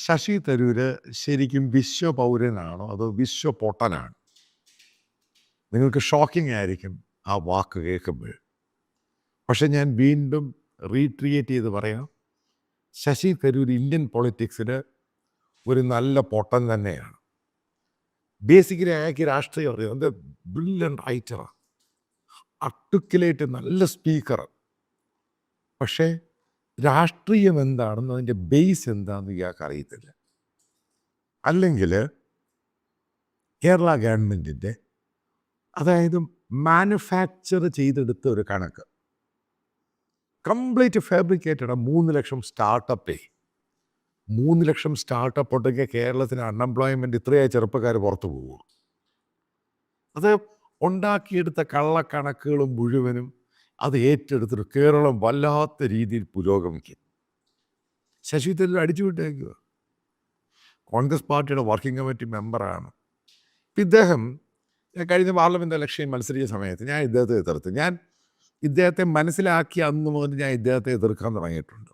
ശശി തരൂര് ശരിക്കും വിശ്വപൗരനാണോ അതോ വിശ്വപൊട്ടനാണ്? നിങ്ങൾക്ക് ഷോക്കിംഗ് ആയിരിക്കും ആ വാക്ക് കേൾക്കുമ്പോൾ. പക്ഷെ ഞാൻ വീണ്ടും റീക്രിയേറ്റ് ചെയ്ത് പറയാം, ശശി തരൂർ ഇന്ത്യൻ പൊളിറ്റിക്സിൽ ഒരു നല്ല പൊട്ടൻ തന്നെയാണ്. ബേസിക്കലി അയാൾക്ക് രാഷ്ട്രീയം അറിയാം. അത് ബ്രില്യൻ്റ് റൈറ്ററാണ്, ആർട്ടിക്കുലേറ്റ് നല്ല സ്പീക്കർ. പക്ഷേ രാഷ്ട്രീയം എന്താണെന്ന്, അതിൻ്റെ ബേസ് എന്താണെന്ന് ഇയാൾക്ക് അറിയത്തില്ല. അല്ലെങ്കിൽ കേരള ഗവൺമെൻറ്റിൻ്റെ, അതായത് മാനുഫാക്ചർ ചെയ്തെടുത്ത ഒരു കണക്ക് കംപ്ലീറ്റ് ഫാബ്രിക്കേറ്റഡ്. 3 ലക്ഷം സ്റ്റാർട്ടപ്പേ, 3 ലക്ഷം സ്റ്റാർട്ടപ്പ് ഉണ്ടെങ്കിൽ കേരളത്തിന് അൺഎംപ്ലോയ്മെൻറ്റ് ഇത്രയായി ചെറുപ്പക്കാർ പുറത്തു പോകും. അത് ഉണ്ടാക്കിയെടുത്ത കള്ളക്കണക്കുകളും മുഴുവനും അത് ഏറ്റെടുത്തിട്ട് കേരളം വല്ലാത്ത രീതിയിൽ പുരോഗമിക്കും. ശശി തരൂർ അടിച്ചു വിട്ടേക്കുക. കോൺഗ്രസ് പാർട്ടിയുടെ വർക്കിംഗ് കമ്മിറ്റി മെമ്പറാണ്. ഇദ്ദേഹം കഴിഞ്ഞ പാർലമെൻറ്റ് ഇലക്ഷനിൽ മത്സരിച്ച സമയത്ത് ഞാൻ ഇദ്ദേഹത്തെ എതിർത്ത്. ഞാൻ ഇദ്ദേഹത്തെ മനസ്സിലാക്കിയ അന്ന് മുതൽ ഞാൻ ഇദ്ദേഹത്തെ എതിർക്കാൻ തുടങ്ങിയിട്ടുണ്ട്.